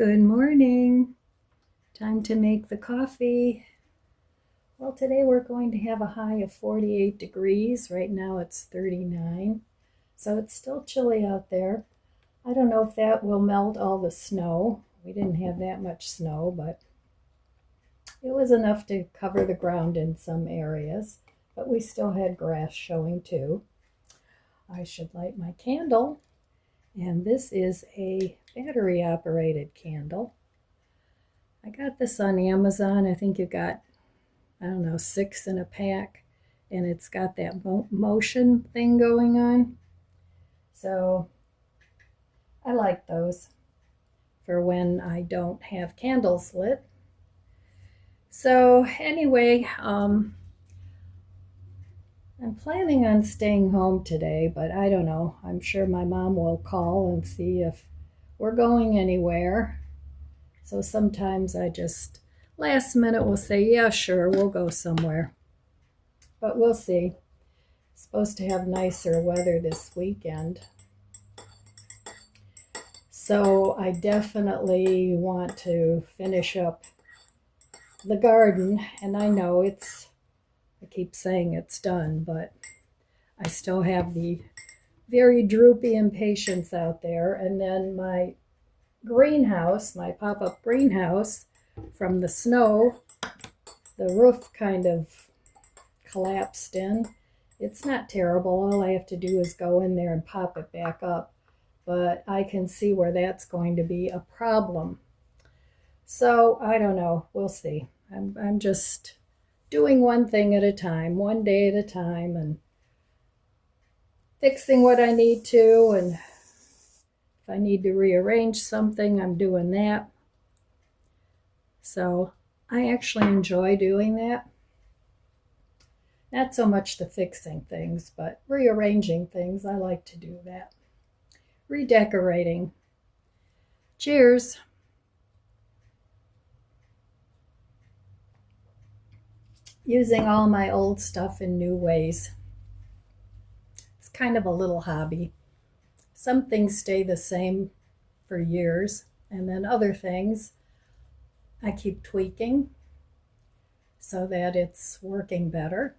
Good morning. Time to make the coffee. Well, today we're going to have a high of 48 degrees. Right now it's 39. So it's still chilly out there. I don't know if that will melt all the snow. We didn't have that much snow, but it was enough to cover the ground in some areas. But we still had grass showing too. I should light my candle. And this is a battery operated candle. I got this on Amazon. I think you got, 6 in a pack. And it's got that motion thing going on. So I like those for when I don't have candles lit. So anyway, I'm planning on staying home today, but I don't know. I'm sure my mom will call and see if we're going anywhere. So sometimes I just last minute will say, yeah, sure, we'll go somewhere. But we'll see. Supposed to have nicer weather this weekend. So I definitely want to finish up the garden. And I know I keep saying it's done, but I still have the very droopy impatience out there. And then my greenhouse, my pop-up greenhouse, from the snow, the roof kind of collapsed in. It's not terrible. All I have to do is go in there and pop it back up. But I can see where that's going to be a problem. So I don't know. We'll see. I'm just doing one thing at a time, one day at a time, and fixing what I need to. And if I need to rearrange something, I'm doing that. So I actually enjoy doing that. Not so much the fixing things, but rearranging things. I like to do that. Redecorating. Cheers. Using all my old stuff in new ways. It's kind of a little hobby. Some things stay the same for years, and then other things I keep tweaking so that it's working better.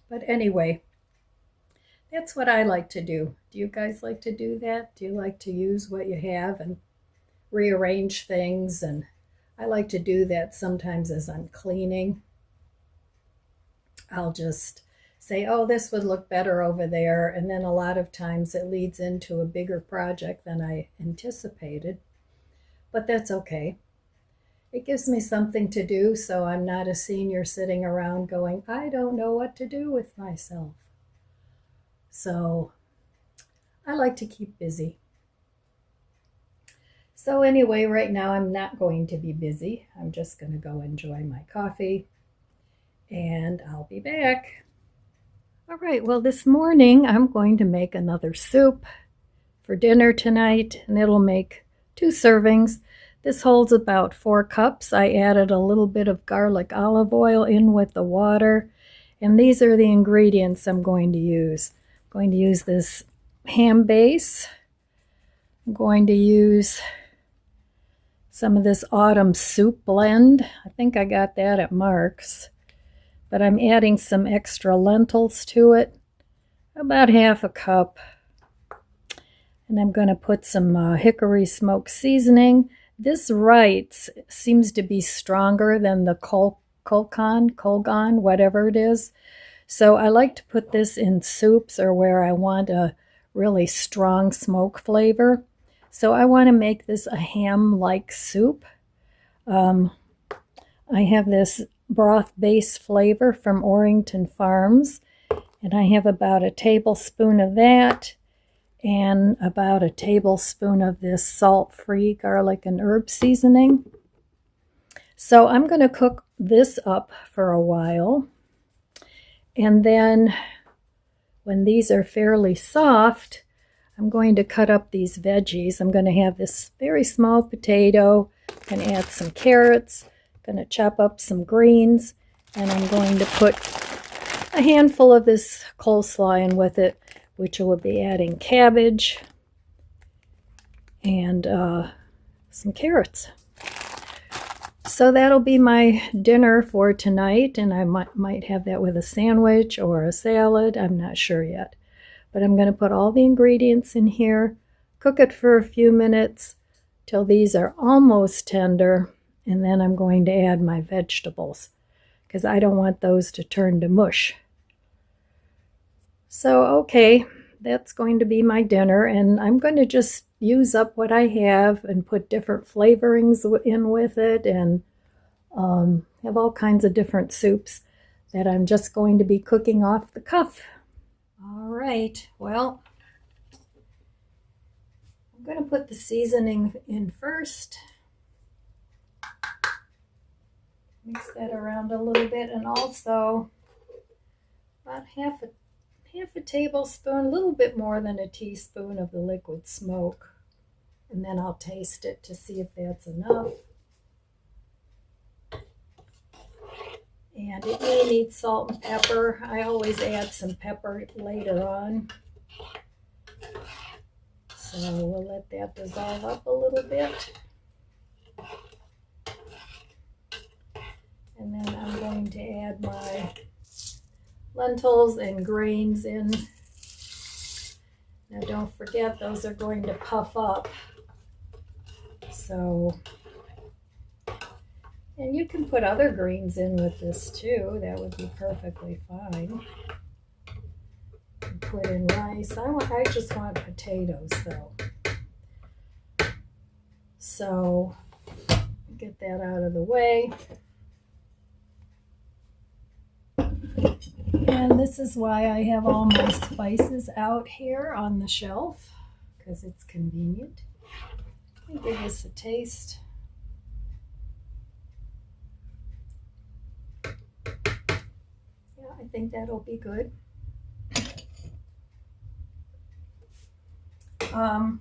But anyway, that's what I like to do. Do you guys like to do that? Do you like to use what you have and rearrange things? And I like to do that sometimes as I'm cleaning. I'll just say, oh, this would look better over there. And then a lot of times it leads into a bigger project than I anticipated. But that's okay. It gives me something to do, so I'm not a senior sitting around going, I don't know what to do with myself. So I like to keep busy. So anyway, right now I'm not going to be busy. I'm just going to go enjoy my coffee, and I'll be back. All right, well, this morning I'm going to make another soup for dinner tonight, and it'll make 2 servings. This holds about 4 cups. I added a little bit of garlic olive oil in with the water, and these are the ingredients I'm going to use. I'm going to use this ham base. I'm going to use some of this autumn soup blend. I think I got that at Mark's. But I'm adding some extra lentils to it, about half a cup. And I'm going to put some hickory smoked seasoning. This Wright's seems to be stronger than the Colgan, whatever it is. So I like to put this in soups or where I want a really strong smoke flavor. So I want to make this a ham-like soup. I have this broth base flavor from Orrington Farms, and I have about a tablespoon of that and about a tablespoon of this salt-free garlic and herb seasoning. So I'm going to cook this up for a while, and then when these are fairly soft, I'm going to cut up these veggies. I'm going to have this very small potato, I'm going to add some carrots, I'm going to chop up some greens, and I'm going to put a handful of this coleslaw in with it, which will be adding cabbage and some carrots. So that'll be my dinner for tonight, and I might have that with a sandwich or a salad. I'm not sure yet. But I'm going to put all the ingredients in here, cook it for a few minutes till these are almost tender, and then I'm going to add my vegetables because I don't want those to turn to mush. So, okay, that's going to be my dinner, and I'm going to just use up what I have and put different flavorings in with it, and have all kinds of different soups that I'm just going to be cooking off the cuff. All right, well, I'm going to put the seasoning in first. Mix that around a little bit, and also about half a tablespoon, a little bit more than a teaspoon of the liquid smoke. And then I'll taste it to see if that's enough. And it may need salt and pepper. I always add some pepper later on. So we'll let that dissolve up a little bit. And then I'm going to add my lentils and grains in. Now don't forget, those are going to puff up. So, and you can put other greens in with this too. That would be perfectly fine. Put in rice. I just want potatoes though. So get that out of the way. And this is why I have all my spices out here on the shelf, because it's convenient. Let me give this a taste. Yeah, I think that'll be good. I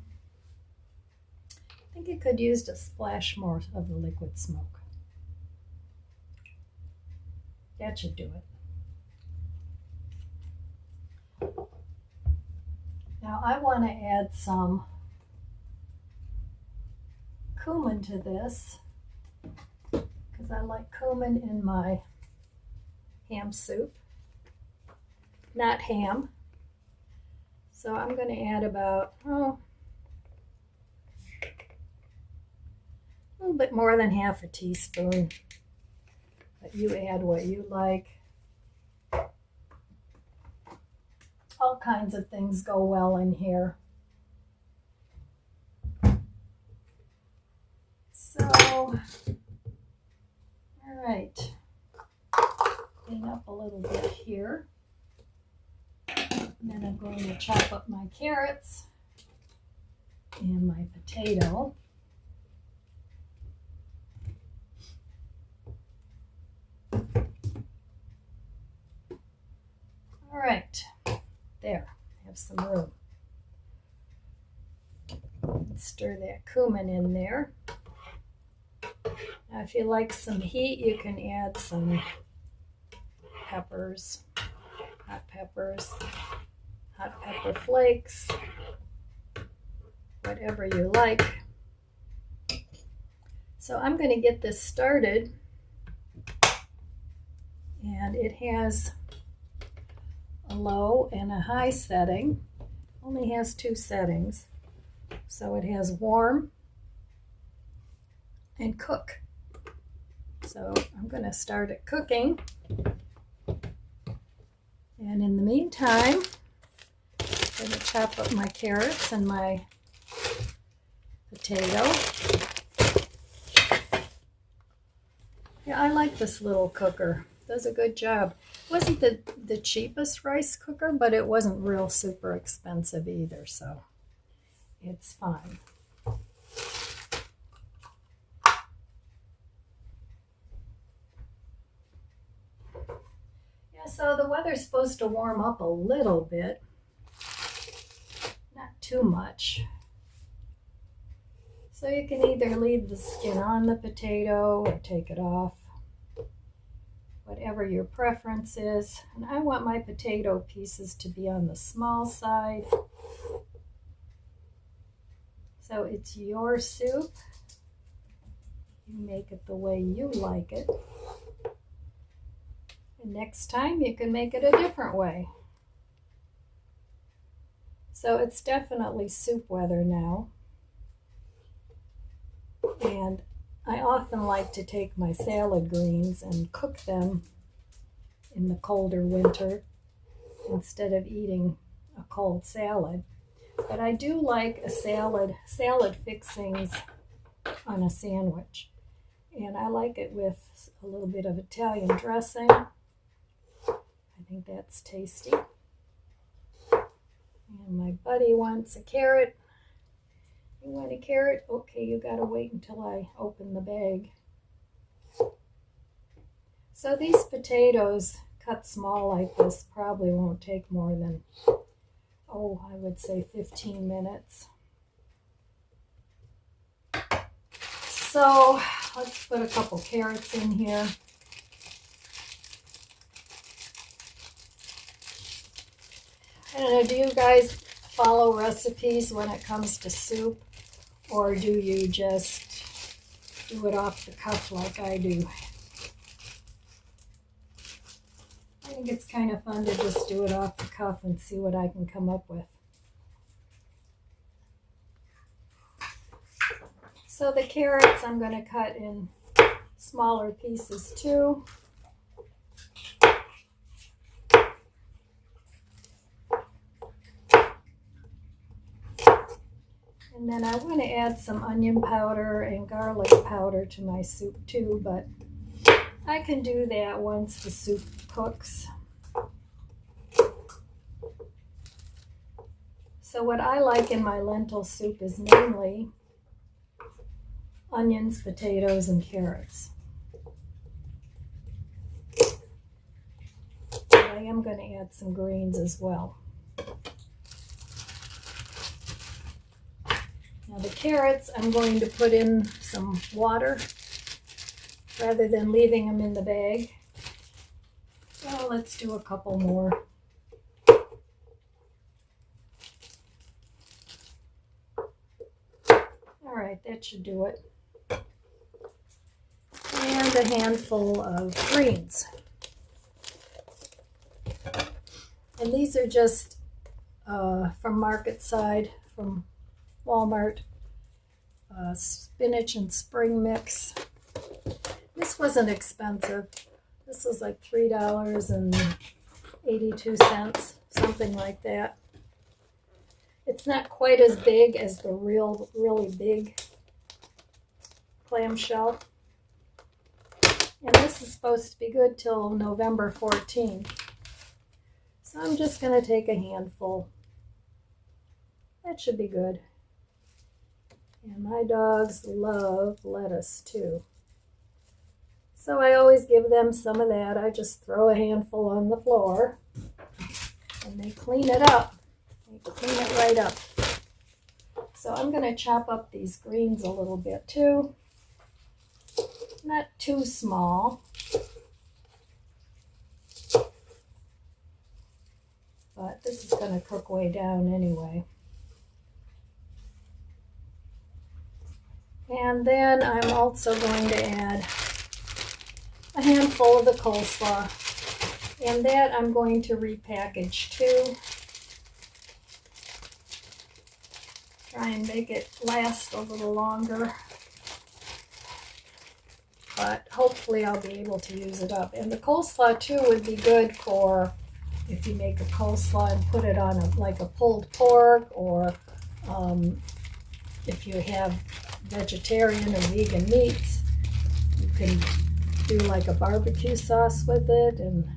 think it could use a splash more of the liquid smoke. That should do it. Now I want to add some cumin to this because I like cumin in my ham soup, not ham. So I'm going to add about, a little bit more than half a teaspoon, but you add what you like. All kinds of things go well in here. So, all right, clean up a little bit here. And then I'm going to chop up my carrots and my potato. All right, there, have some room. Let's stir that cumin in there. Now, if you like some heat, you can add some peppers, hot pepper flakes, whatever you like. So I'm going to get this started, and it has a low and a high setting. Only has 2 settings. So it has warm and cook. So I'm going to start it cooking. And in the meantime, I'm going to chop up my carrots and my potato. Yeah, I like this little cooker. It does a good job. It wasn't the cheapest rice cooker, but it wasn't real super expensive either, so it's fine. Yeah, so the weather's supposed to warm up a little bit, not too much. So you can either leave the skin on the potato or take it off, whatever your preference is. And I want my potato pieces to be on the small side. So it's your soup. You make it the way you like it. And next time you can make it a different way. So it's definitely soup weather now. And I often like to take my salad greens and cook them in the colder winter instead of eating a cold salad. But I do like a salad fixings on a sandwich. And I like it with a little bit of Italian dressing. I think that's tasty. And my buddy wants a carrot. You want a carrot? Okay, you gotta wait until I open the bag. So these potatoes cut small like this probably won't take more than, I would say 15 minutes. So let's put a couple carrots in here. I don't know, do you guys follow recipes when it comes to soup? Or do you just do it off the cuff like I do? I think it's kind of fun to just do it off the cuff and see what I can come up with. So the carrots I'm going to cut in smaller pieces too. And then I want to add some onion powder and garlic powder to my soup too, but I can do that once the soup cooks. So what I like in my lentil soup is mainly onions, potatoes, and carrots. But I am going to add some greens as well. Now the carrots, I'm going to put in some water rather than leaving them in the bag. So let's do a couple more. All right, that should do it. And a handful of greens. And these are just from Market Side, from Walmart, spinach and spring mix. This wasn't expensive. This was like $3.82, something like that. It's not quite as big as the really big clamshell. And this is supposed to be good till November 14th. So I'm just going to take a handful. That should be good. And my dogs love lettuce too. So I always give them some of that. I just throw a handful on the floor and they clean it up. They clean it right up. So I'm going to chop up these greens a little bit too. Not too small. But this is going to cook way down anyway. And then I'm also going to add a handful of the coleslaw. And that I'm going to repackage too. Try and make it last a little longer. But hopefully I'll be able to use it up. And the coleslaw too would be good for if you make a coleslaw and put it on like a pulled pork, or if you have vegetarian or vegan meats, you can do like a barbecue sauce with it and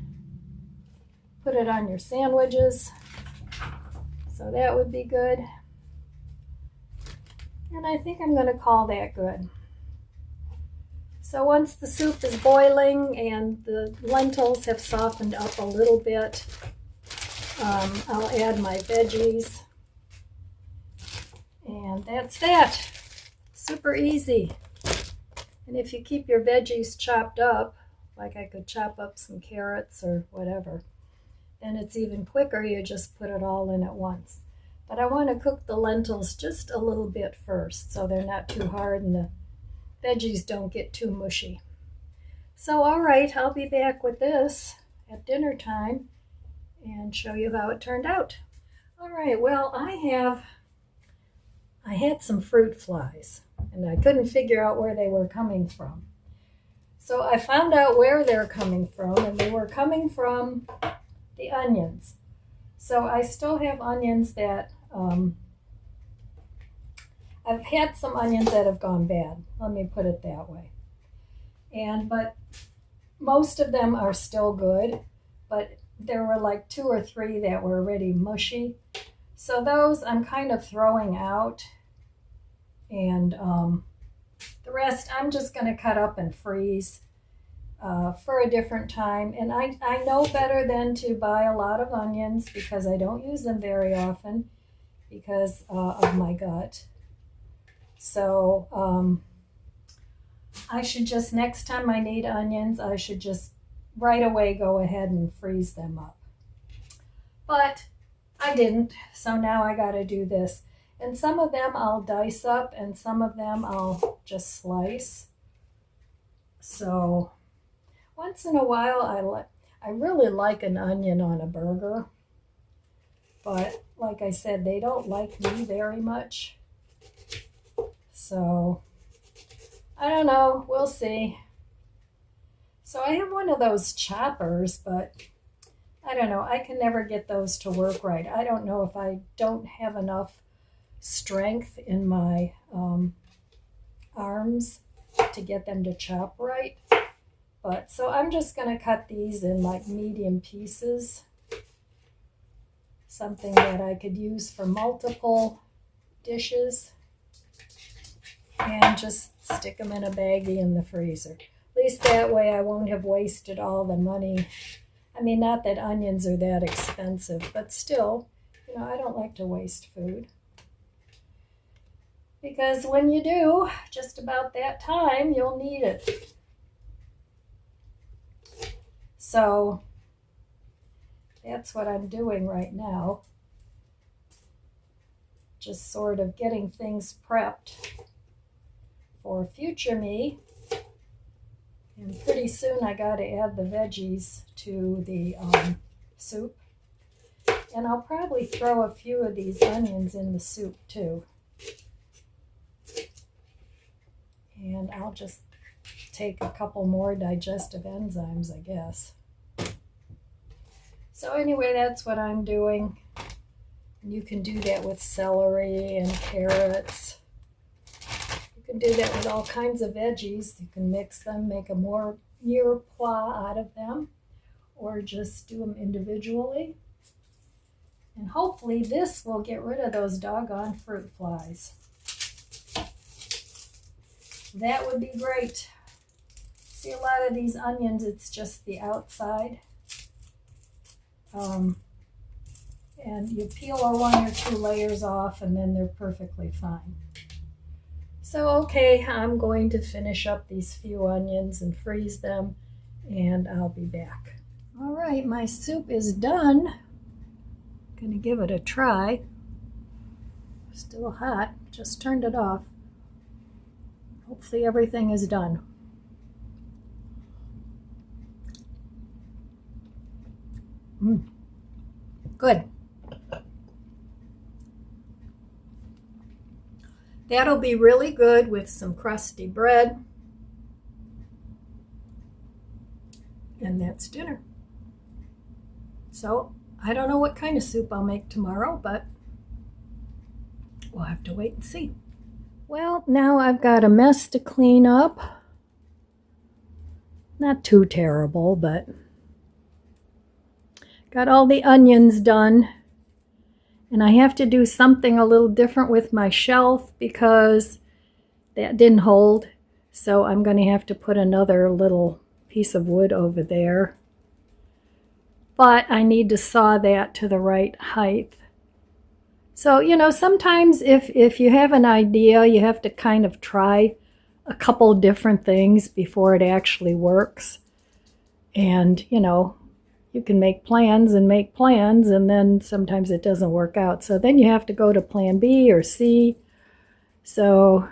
put it on your sandwiches. So that would be good. And I think I'm going to call that good. So once the soup is boiling and the lentils have softened up a little bit, I'll add my veggies. And that's that. Super easy. And if you keep your veggies chopped up, like I could chop up some carrots or whatever, then it's even quicker. You just put it all in at once. But I want to cook the lentils just a little bit first so they're not too hard and the veggies don't get too mushy. So all right, I'll be back with this at dinner time and show you how it turned out. All right, well, I had some fruit flies and I couldn't figure out where they were coming from. So I found out where they're coming from, and they were coming from the onions. So I still have onions that, I've had some onions that have gone bad. Let me put it that way. But most of them are still good, but there were like 2 or 3 that were already mushy. So those I'm kind of throwing out, and the rest I'm just going to cut up and freeze for a different time. And I know better than to buy a lot of onions because I don't use them very often because of my gut. So I should just, next time I need onions, I should just right away go ahead and freeze them up. But I didn't, so now I got to do this. And some of them I'll dice up and some of them I'll just slice. So once in a while I really like an onion on a burger. But like I said, they don't like me very much. So I don't know, we'll see. So I have one of those choppers, but I don't know, I can never get those to work right. I don't know if I don't have enough strength in my arms to get them to chop right. But so I'm just going to cut these in like medium pieces. Something that I could use for multiple dishes. And just stick them in a baggie in the freezer. At least that way I won't have wasted all the money. I mean, not that onions are that expensive, but still, you know, I don't like to waste food. Because when you do, just about that time, you'll need it. So that's what I'm doing right now. Just sort of getting things prepped for future me. And pretty soon I got to add the veggies to the soup. And I'll probably throw a few of these onions in the soup too. And I'll just take a couple more digestive enzymes, I guess. So anyway, that's what I'm doing. You can do that with celery and carrots. You can do that with all kinds of veggies. You can mix them, make a more mirepoix out of them, or just do them individually. And hopefully this will get rid of those doggone fruit flies. That would be great. See, a lot of these onions, it's just the outside. And you peel 1 or 2 layers off and then they're perfectly fine. So, okay, I'm going to finish up these few onions and freeze them, and I'll be back. All right, my soup is done. Gonna give it a try. Still hot, just turned it off. Hopefully everything is done. Good. That'll be really good with some crusty bread. And that's dinner. So, I don't know what kind of soup I'll make tomorrow, but we'll have to wait and see. Well, now I've got a mess to clean up. Not too terrible, but got all the onions done. And I have to do something a little different with my shelf because that didn't hold. So I'm going to have to put another little piece of wood over there. But I need to saw that to the right height. So, you know, sometimes if you have an idea, you have to kind of try a couple different things before it actually works. And, you know, you can make plans, and then sometimes it doesn't work out. So then you have to go to plan B or C. So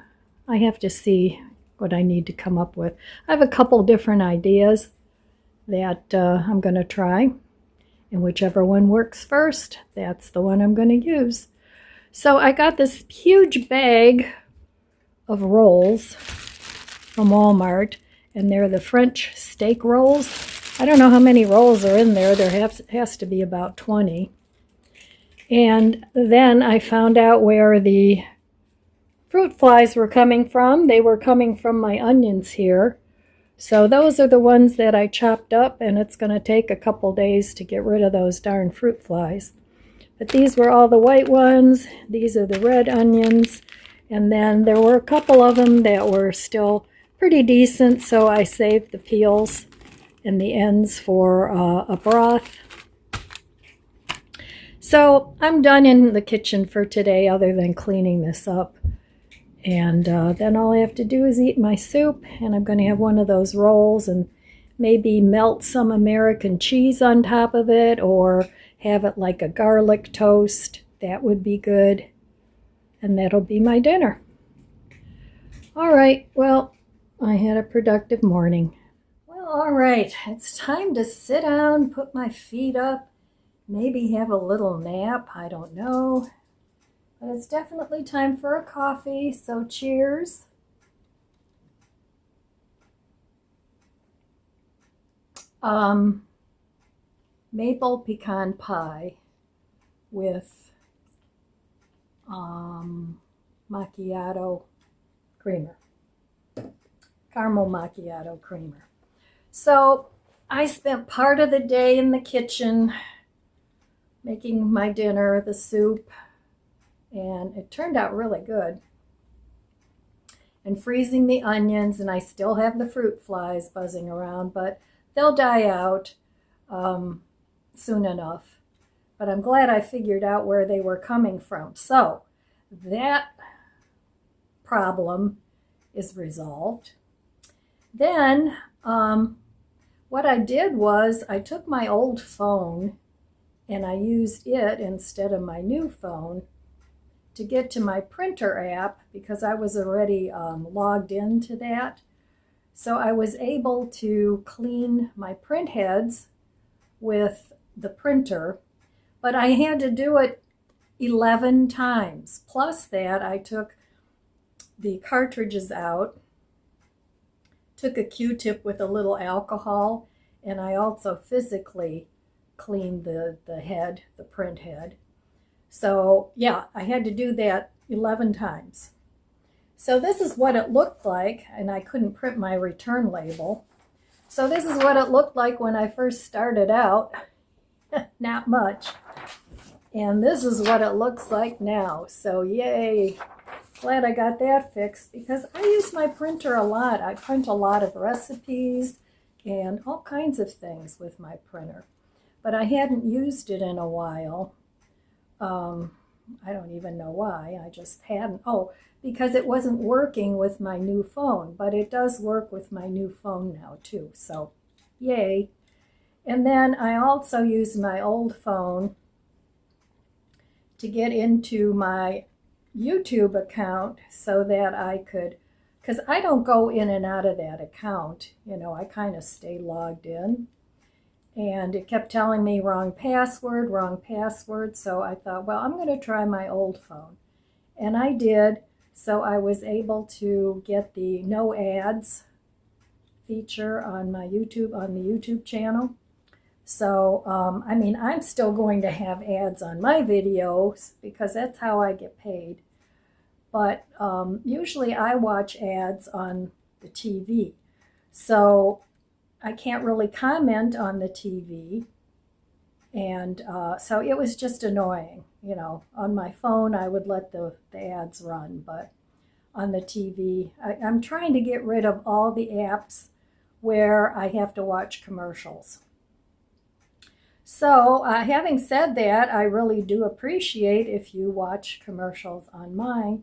I have to see what I need to come up with. I have a couple different ideas that I'm going to try, and whichever one works first, that's the one I'm going to use. So I got this huge bag of rolls from Walmart, and they're the French steak rolls. I don't know how many rolls are in there. There has to be about 20. And then I found out where the fruit flies were coming from. They were coming from my onions here. So those are the ones that I chopped up, and it's going to take a couple days to get rid of those darn fruit flies. But these were all the white ones. These are the red onions. And then there were a couple of them that were still pretty decent, so I saved the peels and the ends for a broth. So I'm done in the kitchen for today other than cleaning this up. And then all I have to do is eat my soup, and I'm going to have one of those rolls and maybe melt some American cheese on top of it, or have it like a garlic toast. That would be good. And that'll be my dinner. All right, well, I had a productive morning. Well, all right, it's time to sit down, put my feet up, maybe have a little nap, I don't know. But it's definitely time for a coffee, so cheers. Maple pecan pie with macchiato creamer, caramel macchiato creamer. So I spent part of the day in the kitchen making my dinner, the soup, and it turned out really good. And freezing the onions, and I still have the fruit flies buzzing around, but they'll die out soon enough. But I'm glad I figured out where they were coming from. So that problem is resolved. Then what I did was I took my old phone and I used it instead of my new phone to get to my printer app, because I was already logged into that. So I was able to clean my print heads with the printer, but I had to do it 11 times. Plus that, I took the cartridges out, took a Q-tip with a little alcohol, and I also physically cleaned the head, the print head. So yeah, I had to do that 11 times. So this is what it looked like, and I couldn't print my return label. So this is what it looked like when I first started out. Not much. And this is what it looks like now. So yay, glad I got that fixed, because I use my printer a lot. I print a lot of recipes and all kinds of things with my printer. But I hadn't used it in a while. I don't even know why. I just hadn't. Oh, because it wasn't working with my new phone. But it does work with my new phone now too. So yay. And then I also used my old phone to get into my YouTube account so that I could, because I don't go in and out of that account. You know, I kind of stay logged in. And it kept telling me wrong password. So I thought, well, I'm going to try my old phone. And I did. So I was able to get the no ads feature on my YouTube, on the YouTube channel. So, I mean, I'm still going to have ads on my videos because that's how I get paid. But usually I watch ads on the TV. So I can't really comment on the TV. And so it was just annoying. You know, on my phone, I would let the ads run. But on the TV, I'm trying to get rid of all the apps where I have to watch commercials. So having said that, I really do appreciate if you watch commercials on my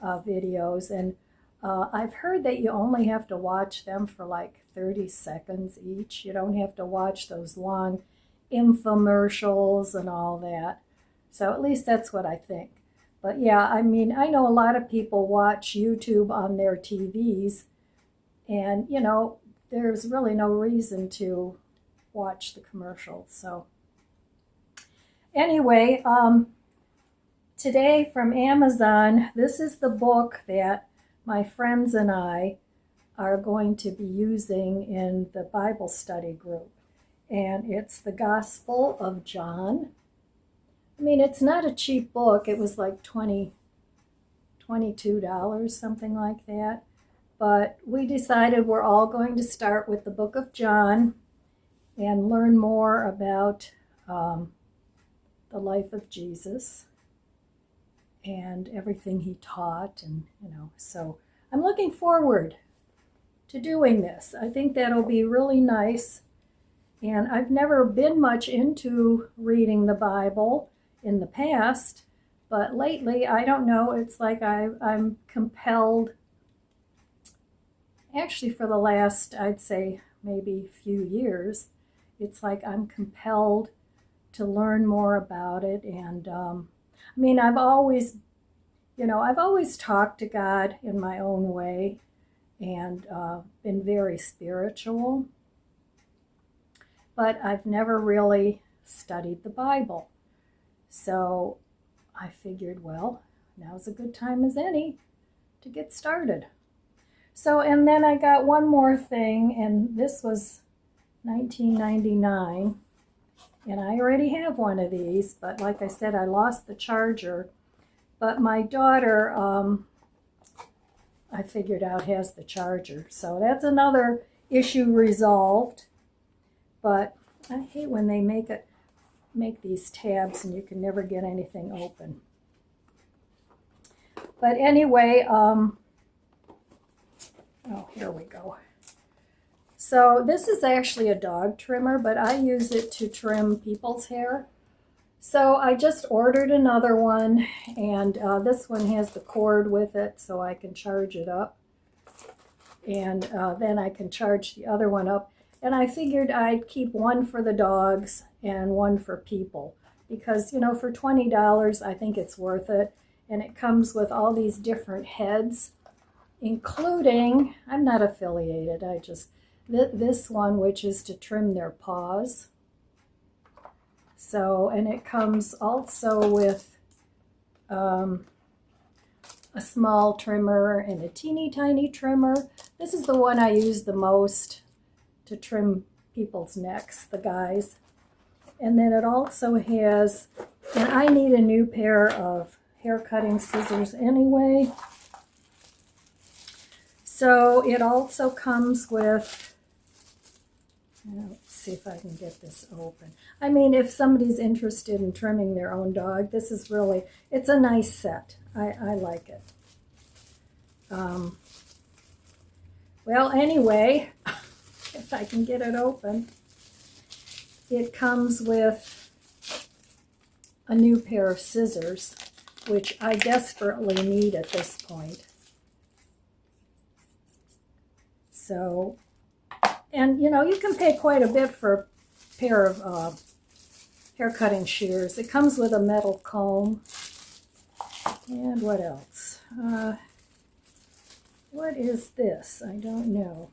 videos. And I've heard that you only have to watch them for like 30 seconds each. You don't have to watch those long infomercials and all that. So at least that's what I think. But yeah, I mean, I know a lot of people watch YouTube on their TVs, And, there's really no reason to watch the commercials. So anyway, today from Amazon, this is the book that my friends and I are going to be using in the Bible study group. And it's the Gospel of John. I mean, it's not a cheap book. It was like $22, something like that. But we decided we're all going to start with the book of John and learn more about the life of Jesus and everything he taught. And, so I'm looking forward to doing this. I think that'll be really nice. And I've never been much into reading the Bible in the past, but lately, I don't know, it's like I'm compelled. Actually, for the last, I'd say, maybe few years, it's like I'm compelled to learn more about it. And I've always talked to God in my own way and been very spiritual, but I've never really studied the Bible. So I figured, well, now's a good time as any to get started. So, and then I got one more thing, and this was $19.99, and I already have one of these, but like I said, I lost the charger. But my daughter, I figured out, has the charger. So that's another issue resolved. But I hate when they make these tabs and you can never get anything open. But anyway, here we go. So this is actually a dog trimmer, but I use it to trim people's hair. So I just ordered another one, and this one has the cord with it so I can charge it up. And then I can charge the other one up. And I figured I'd keep one for the dogs and one for people because, for $20, I think it's worth it. And it comes with all these different heads, including, I'm not affiliated, this one, which is to trim their paws. So, and it comes also with a small trimmer and a teeny tiny trimmer. This is the one I use the most to trim people's necks, the guys. And then it also has, and I need a new pair of hair cutting scissors anyway. So it also comes with, let's see if I can get this open. I mean, if somebody's interested in trimming their own dog, this is really, it's a nice set. I like it. Well, anyway, if I can get it open, it comes with a new pair of scissors, which I desperately need at this point. So, and you can pay quite a bit for a pair of hair cutting shears. It comes with a metal comb. And what else? What is this? I don't know.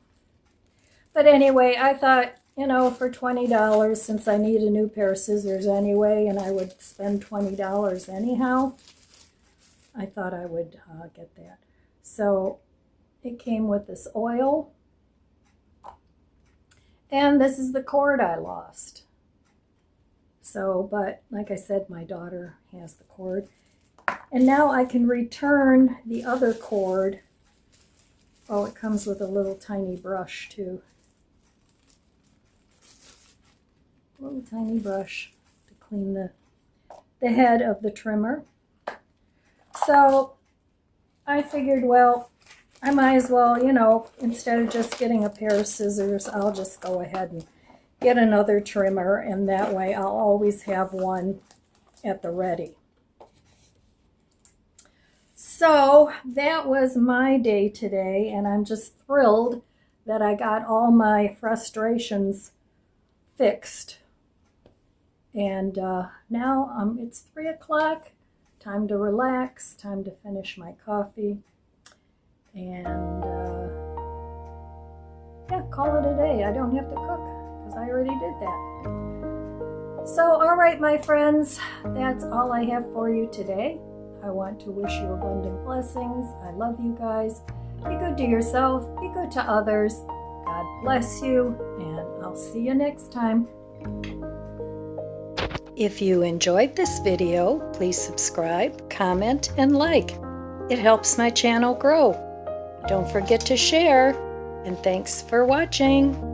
But anyway, I thought, for $20, since I need a new pair of scissors anyway, and I would spend $20 anyhow, I thought I would get that. So it came with this oil. And this is the cord I lost. So, but like I said, my daughter has the cord. And now I can return the other cord. Oh, it comes with a little tiny brush too. A little tiny brush to clean the head of the trimmer. So I figured, well, I might as well, instead of just getting a pair of scissors, I'll just go ahead and get another trimmer, and that way I'll always have one at the ready. So that was my day today, and I'm just thrilled that I got all my frustrations fixed. And now it's 3 o'clock, time to relax, time to finish my coffee. And way. I don't have to cook because I already did that. So, all right, my friends, that's all I have for you today. I want to wish you abundant blessings. I love you guys. Be good to yourself. Be good to others. God bless you, and I'll see you next time. If you enjoyed this video, please subscribe, comment, and like. It helps my channel grow. Don't forget to share, and thanks for watching.